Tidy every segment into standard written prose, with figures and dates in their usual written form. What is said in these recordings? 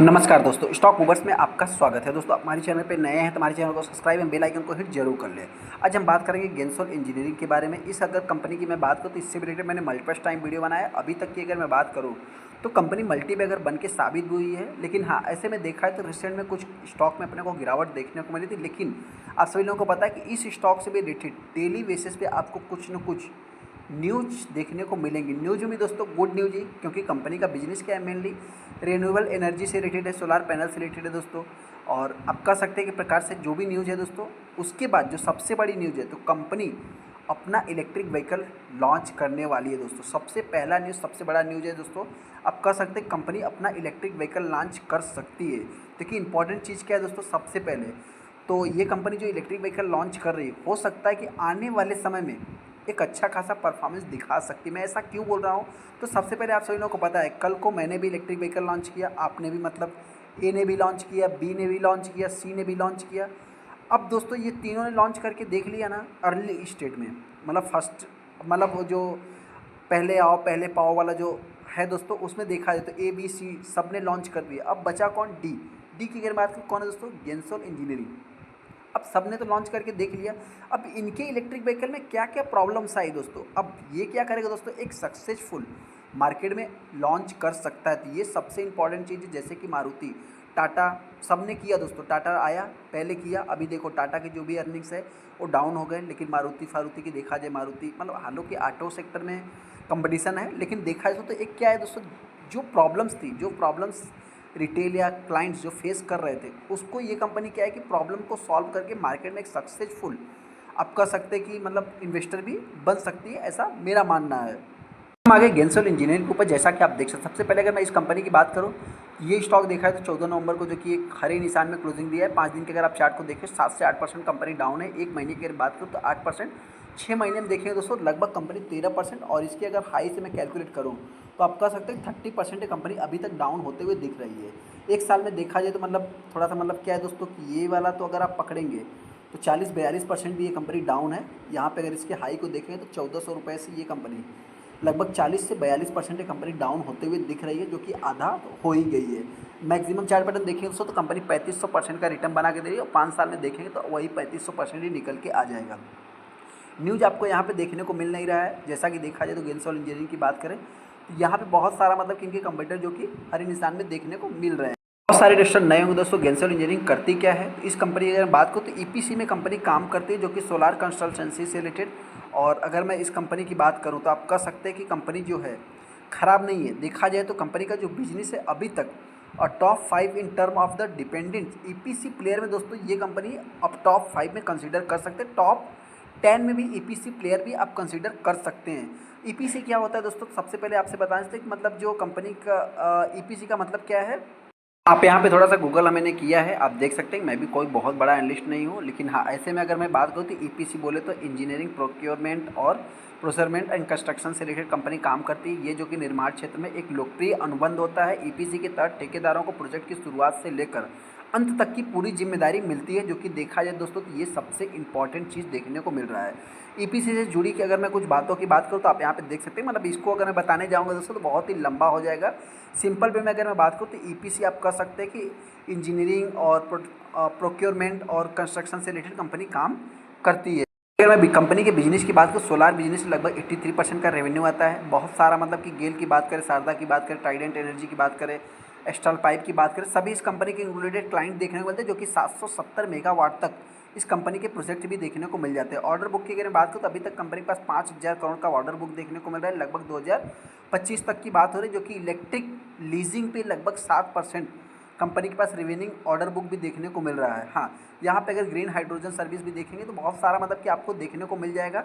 नमस्कार दोस्तों, stock movers में आपका स्वागत है। दोस्तों, आप हमारे चैनल पे नए हैं तो हमारे चैनल को सब्सक्राइब एंड बेल आइकन को हिट जरूर कर लें। आज हम बात करेंगे गेंसोल इंजीनियरिंग के बारे में। इस अगर कंपनी की मैं बात करूँ तो इससे रिलेटेड मैंने मल्टीपल टाइम वीडियो बनाया। अभी तक की अगर मैं बात करूँ तो कंपनी मल्टीबैगर बन के साबित भी हुई है। लेकिन हाँ, ऐसे में देखा है तो रिसेंट में कुछ स्टॉक में अपने को गिरावट देखने को मिली थी। लेकिन आप सभी लोगों को पता है कि इस स्टॉक से भी रिलेटेड डेली बेसिस पे आपको कुछ न कुछ न्यूज देखने को मिलेंगी। न्यूज में दोस्तों गुड न्यूज ही, क्योंकि कंपनी का बिजनेस क्या है, मेनली रिन्यूएबल एनर्जी से रिलेटेड है, सोलार पैनल से रिलेटेड है दोस्तों। और आप कह सकते हैं कि प्रकार से जो भी न्यूज़ है दोस्तों, उसके बाद जो सबसे बड़ी न्यूज़ है तो कंपनी अपना इलेक्ट्रिक व्हीकल लॉन्च करने वाली है दोस्तों। सबसे पहला न्यूज़, सबसे बड़ा न्यूज़ है दोस्तों। आप कह सकते हैं कंपनी अपना इलेक्ट्रिक व्हीकल लॉन्च कर सकती है। देखिए इंपॉर्टेंट चीज़ क्या है दोस्तों, सबसे पहले तो ये कंपनी जो इलेक्ट्रिक व्हीकल लॉन्च कर रही है, हो सकता है कि आने वाले समय में एक अच्छा खासा परफॉर्मेंस दिखा सकती है। मैं ऐसा क्यों बोल रहा हूँ, तो सबसे पहले आप सभी लोगों को पता है, कल को मैंने भी इलेक्ट्रिक व्हीकल लॉन्च किया, आपने भी, मतलब ए ने भी लॉन्च किया, बी ने भी लॉन्च किया, सी ने भी लॉन्च किया। अब दोस्तों ये तीनों ने लॉन्च करके देख लिया ना अर्ली स्टेट में, मतलब फर्स्ट, मतलब वो जो पहले आओ पहले पाओ वाला जो है दोस्तों, उसमें देखा जाए तो ए बी सी सब ने लॉन्च कर दिया। अब बचा कौन, डी। डी की अगर बात करें कौन है दोस्तों, गेंसोल इंजीनियरिंग। अब सब ने तो लॉन्च करके देख लिया। अब इनके इलेक्ट्रिक व्हीकल में क्या क्या प्रॉब्लम्स आई दोस्तों, अब ये क्या करेगा दोस्तों, एक सक्सेसफुल मार्केट में लॉन्च कर सकता है। तो ये सबसे इंपॉर्टेंट चीज़ है। जैसे कि मारुति, टाटा, सब ने किया दोस्तों। टाटा आया पहले किया, अभी देखो टाटा की जो भी अर्निंग्स है वो डाउन हो गए। लेकिन मारुति फारुति की देखा जाए, मारुति मतलब हालांकि ऑटो सेक्टर में कंपटीशन है, लेकिन देखा जाए तो एक क्या है दोस्तों, जो प्रॉब्लम्स थी, जो प्रॉब्लम्स रिटेल या क्लाइंट्स जो फेस कर रहे थे, उसको ये कंपनी क्या है कि प्रॉब्लम को सॉल्व करके मार्केट में एक सक्सेसफुल, आप कह सकते हैं कि मतलब इन्वेस्टर भी बन सकती है, ऐसा मेरा मानना है। हम आगे गेंसोल इंजीनियरिंग के ऊपर, जैसा कि आप देख सकते हैं, सबसे पहले अगर मैं इस कंपनी की बात करूँ, ये स्टॉक देखा है तो 14 नवंबर को जो कि एक हरे निशान में क्लोजिंग दिया है। 5 दिन के अगर आप चार्ट को देखें 7 से 8% कंपनी डाउन है। एक महीने की अगर बात करूँ तो 8%। 6 महीने में देखेंगे दोस्तों लगभग कंपनी 13%। और इसकी अगर हाई से मैं कैलकुलेट करूँ तो आप कह सकते हैं 30% कंपनी अभी तक डाउन होते हुए दिख रही है। एक साल में देखा जाए तो मतलब थोड़ा सा मतलब क्या है दोस्तों कि ये वाला तो अगर आप पकड़ेंगे तो 40-42% भी ये कंपनी डाउन है। यहाँ पे अगर इसके हाई को देखें तो 1400 रुपये से ये कंपनी लगभग 40 से 42% कंपनी डाउन होते हुए दिख रही है, जो कि आधा हो ही गई है। मैक्सिमम चार्ट पैटर्न देखेंगे दोस्तों तो कंपनी 3500% का रिटर्न बना के दे रही है, और 5 साल में देखेंगे तो वही 3500% ही निकल के आ जाएगा। न्यूज़ आपको यहाँ पे देखने को मिल नहीं रहा है। जैसा कि देखा जाए तो गेंसोल इंजीनियरिंग की बात करें तो यहाँ पे बहुत सारा मतलब कि इनके कंपटीटर जो कि हरे निशान में देखने को मिल रहे हैं। बहुत सारे इन्वेस्टर नए होंगे दोस्तों। गेंसोल इंजीनियरिंग करती क्या है, तो इस कंपनी की अगर बात करूँ तो ईपीसी में कंपनी काम करती है, जो कि सोलार कंस्ट्रक्शंसी से रिलेटेड। और अगर मैं इस कंपनी की बात करूँ तो आप कह सकते हैं कि कंपनी जो है ख़राब नहीं है। देखा जाए तो कंपनी का जो बिजनेस है अभी तक, और top 5 in term of the dependent EPC player में दोस्तों ये कंपनी अब टॉप 5 में कंसीडर कर सकते हैं। टॉप 10 में भी ईपीसी प्लेयर भी आप कंसीडर कर सकते हैं। ईपीसी क्या होता है दोस्तों, सबसे पहले आपसे बता देते हैं कि मतलब जो कंपनी का ईपीसी का मतलब क्या है। आप यहाँ पे थोड़ा सा गूगल मैंने किया है, आप देख सकते हैं। मैं भी कोई बहुत बड़ा एनालिस्ट नहीं हूँ, लेकिन हाँ ऐसे में अगर मैं बात करूँ तो ईपीसी बोले तो इंजीनियरिंग प्रोक्योरमेंट और प्रोक्योरमेंट एंड कंस्ट्रक्शन से रिलेटेड कंपनी काम करती है। ये जो कि निर्माण क्षेत्र में एक लोकप्रिय अनुबंध होता है। ईपीसी के तहत ठेकेदारों को प्रोजेक्ट की शुरुआत से लेकर अंत तक की पूरी जिम्मेदारी मिलती है, जो कि देखा जाए दोस्तों तो ये सबसे इंपॉर्टेंट चीज़ देखने को मिल रहा है। ईपीसी से जुड़ी कि अगर मैं कुछ बातों की बात करूँ तो आप यहाँ पे देख सकते हैं। मतलब इसको अगर मैं बताने जाऊँगा दोस्तों तो बहुत ही लंबा हो जाएगा। सिंपल वे में अगर मैं बात करूँ तो ईपीसी आप कह सकते हैं कि इंजीनियरिंग और प्रोक्योरमेंट और कंस्ट्रक्शन से रिलेटेड कंपनी काम करती है। अगर मैं कंपनी के बिजनेस की बात करूँ, सोलार बिजनेस लगभग 83% का रेवेन्यू आता है। बहुत सारा मतलब कि गेल की बात करें, शारदा की बात करें, ट्राइडेंट एनर्जी की बात करें, एस्ट्रल पाइप की बात करें, सभी इस कंपनी के इंक्लूडेड क्लाइंट देखने को मिलते हैं, जो कि 770 मेगावाट तक इस कंपनी के प्रोजेक्ट भी देखने को मिल जाते हैं। ऑर्डर बुक की अगर बात करूँ तो अभी तक कंपनी के पास 5,000 करोड़ का ऑर्डर बुक देखने को मिल रहा है। लगभग 2025 तक की बात हो रही है, जो कि इलेक्ट्रिक लीजिंग पे लगभग 7% कंपनी के पास रिवेनिंग ऑर्डर बुक भी देखने को मिल रहा है। हाँ, यहाँ पे अगर ग्रीन हाइड्रोजन सर्विस भी देखेंगे तो बहुत सारा मतलब कि आपको देखने को मिल जाएगा।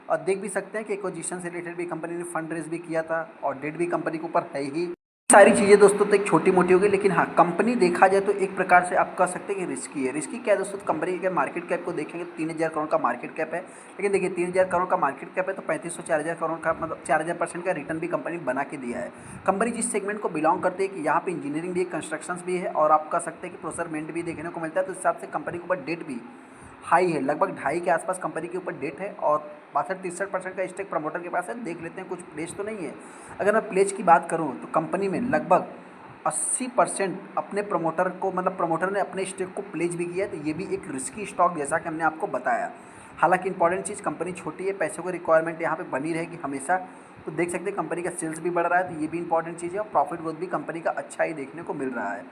और देख भी सकते हैं कि एक्विजिशन से रिलेटेड भी कंपनी ने फंड रेज भी किया था, और डेट भी कंपनी के ऊपर है ही। सारी चीज़ें दोस्तों तो एक छोटी मोटी होगी, लेकिन हाँ कंपनी देखा जाए तो एक प्रकार से आप कह सकते हैं कि रिस्की है। रिस्की क्या है दोस्तों, तो कंपनी के मार्केट कैप को देखेंगे तो 3,000 करोड़ का मार्केट कैप है। लेकिन देखिए 3,000 करोड़ का मार्केट कैप है तो 3,500-4,000 करोड़ का मतलब 4,000% का रिटर्न भी कंपनी बना के दिया है। कंपनी जिस सेगमेंट को बिलोंग करती है कि यहाँ पे इंजीनियरिंग भी है, कंस्ट्रक्शन भी है, और आप कह सकते हैं कि प्रोक्योरमेंट भी देखने को मिलता है। तो इस हिसाब से कंपनी के ऊपर डेट भी हाई है, लगभग 2.5 के आसपास कंपनी के ऊपर डेट है, और 62-63% का स्टेक प्रमोटर के पास है। देख लेते हैं, कुछ प्लेज तो नहीं है। अगर मैं प्लेज की बात करूँ तो कंपनी में लगभग 80% अपने प्रमोटर को, मतलब प्रमोटर ने अपने स्टेक को प्लेज भी किया है, तो ये भी एक रिस्की स्टॉक जैसा कि हमने आपको बताया। हालांकि इंपॉर्टेंट चीज़, कंपनी छोटी है, पैसों की रिक्वायरमेंट यहाँ पे बनी रहेगी हमेशा। तो देख सकते हैं कंपनी का सेल्स भी बढ़ रहा है, तो ये भी इंपॉर्टेंट चीज़ है, और प्रॉफिट ग्रोथ भी कंपनी का अच्छा ही देखने को मिल रहा है।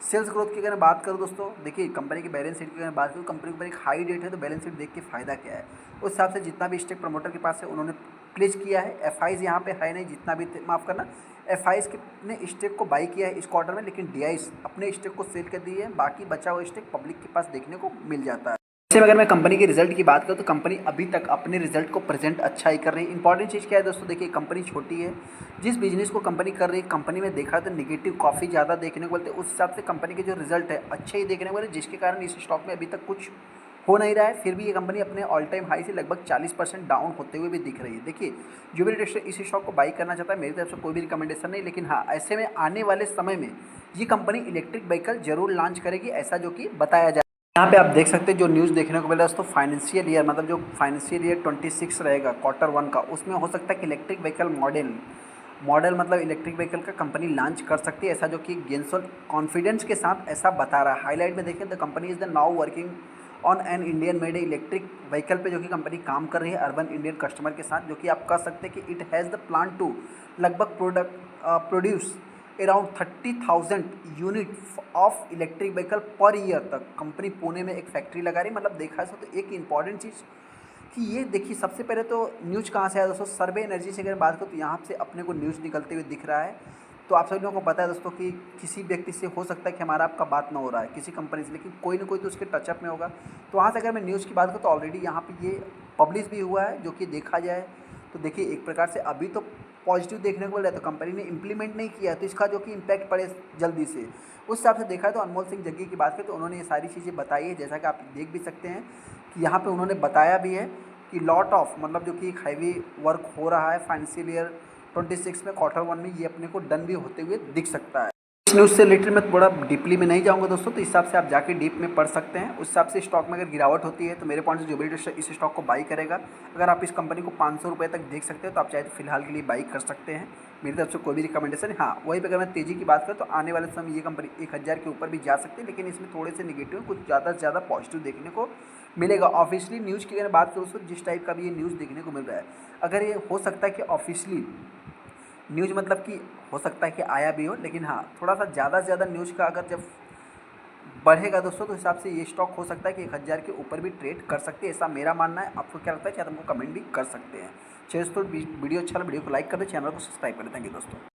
सेल्स ग्रोथ की अगर बात करूँ दोस्तों, देखिए कंपनी की बैलेंस शीट की अगर बात करूँ, कंपनी के ऊपर एक हाई डेट है, तो बैलेंस शीट देख के फ़ायदा क्या है। उस हिसाब से जितना भी स्टेक प्रमोटर के पास है उन्होंने प्लेज किया है। एफआईज यहाँ पे है नहीं, जितना भी माफ़ करना, एफआईज के ने स्टेक को बाई किया है इस क्वार्टर में, लेकिन डीआईज अपने स्टेक को सेल कर दी है, बाकी बचा हुआ स्टेक पब्लिक के पास देखने को मिल जाता है। इससे अगर मैं कंपनी के रिजल्ट की बात करूँ, तो कंपनी अभी तक अपने रिजल्ट को प्रेजेंट अच्छा ही कर रही है। इंपॉर्टेंट चीज़ क्या है दोस्तों, देखिए कंपनी छोटी है, जिस बिजनेस को कंपनी कर रही है, कंपनी में देखा तो नेगेटिव काफ़ी ज़्यादा देखने को मिलते हैं। उस हिसाब से कंपनी के जो रिजल्ट है अच्छे ही देखने को मिले, जिसके कारण इस स्टॉक में अभी तक कुछ हो नहीं रहा है। फिर भी ये कंपनी अपने ऑल टाइम हाई से लगभग 40% डाउन होते हुए भी दिख रही है। देखिए जो भी इन्वेस्टर इस स्टॉक को बाई करना चाहता है, मेरी तरफ से कोई भी रिकमेंडेशन नहीं, लेकिन हाँ ऐसे में आने वाले समय में ये कंपनी इलेक्ट्रिक व्हीकल जरूर लॉन्च करेगी, ऐसा जो कि बताया जाए। यहाँ पे आप देख सकते हैं जो न्यूज़ देखने को मिल रहा है दोस्तों, फाइनेंशियल ईयर, मतलब जो फाइनेंशियल ईयर 26 रहेगा क्वार्टर 1 का, उसमें हो सकता है कि इलेक्ट्रिक व्हीकल मॉडल मतलब इलेक्ट्रिक व्हीकल का कंपनी लॉन्च कर सकती है, ऐसा जो कि गेंसोल कॉन्फिडेंस के साथ ऐसा बता रहा है। हाईलाइट में देखें तो company is the now working on an Indian made electric vehicle पे, जो कि कंपनी काम कर रही है अर्बन इंडियन कस्टमर के साथ, जो कि आप कह सकते हैं कि it has the plan to लगभग produce around 30,000 unit of electric vehicle per year तक। कंपनी पुणे में एक फैक्ट्री लगा रही है। मतलब देखा जाए तो एक इंपॉर्टेंट चीज़ कि ये देखिए, सबसे पहले तो न्यूज़ कहाँ से आया दोस्तों, सर्वे एनर्जी से अगर बात करो तो यहाँ से अपने को न्यूज़ निकलते हुए दिख रहा है। तो आप सभी लोगों को पता है दोस्तों कि किसी व्यक्ति से हो सकता है कि हमारा आपका बात ना हो रहा है किसी कंपनी से, लेकिन कोई ना कोई तो उसके टचअप में होगा। तो वहाँ से अगर मैं न्यूज़ की बात करूँ तो ऑलरेडी यहाँ पे ये पब्लिश भी हुआ है, जो कि देखा जाए तो देखिए एक प्रकार से अभी तो पॉजिटिव देखने को मिल रहा है। तो कंपनी ने इम्प्लीमेंट नहीं किया, तो इसका जो कि इम्पैक्ट पड़े जल्दी से, उस हिसाब से देखा है। तो अनमोल सिंह जग्गी की बात करें तो उन्होंने ये सारी चीज़ें बताई है, जैसा कि आप देख भी सकते हैं कि यहाँ पे उन्होंने बताया भी है कि लॉट ऑफ, मतलब जो कि एक हैवी वर्क हो रहा है फाइनेंशियल ईयर 26 में क्वार्टर 1 में, ये अपने को डन भी होते हुए दिख सकता है। इस न्यूज़ से रिलेटेड मैं थोड़ा डीपली में नहीं जाऊंगा दोस्तों, तो इस हिसाब से आप जाके डीप में पढ़ सकते हैं। उस हिसाब से स्टॉक में अगर गिरावट होती है तो मेरे पॉइंट से जो भी इन्वेस्टर इस स्टॉक को बाई करेगा, अगर आप इस कंपनी को 500 रुपये तक देख सकते हैं तो आप चाहे तो फिलहाल के लिए बाई कर सकते हैं। मेरी तरफ से कोई भी रिकमेंडेशन है। हाँ वहीं पर अगर मैं तेज़ी की बात करूँ तो आने वाले समय ये कंपनी 1000 के ऊपर भी जा सकती है, लेकिन इसमें थोड़े से निगेटिव, कुछ ज़्यादा से ज़्यादा पॉजिटिव देखने को मिलेगा। ऑफिशियली न्यूज़ की अगर बात करूँ तो जिस टाइप का भी ये न्यूज़ देखने को मिल रहा है, अगर ये हो सकता है कि ऑफिशियली न्यूज़ मतलब कि हो सकता है कि आया भी हो, लेकिन हाँ थोड़ा सा ज़्यादा से ज़्यादा न्यूज़ का अगर जब बढ़ेगा दोस्तों, तो हिसाब से ये स्टॉक हो सकता है कि 1000 के ऊपर भी ट्रेड कर सकते हैं, ऐसा मेरा मानना है। आपको क्या लगता है, क्या हमको कमेंट भी कर सकते हैं। चलिए दोस्तों, वीडियो अच्छा लगा वीडियो को लाइक कर दे, चैनल को सब्सक्राइब कर दे। थैंक यू दोस्तों।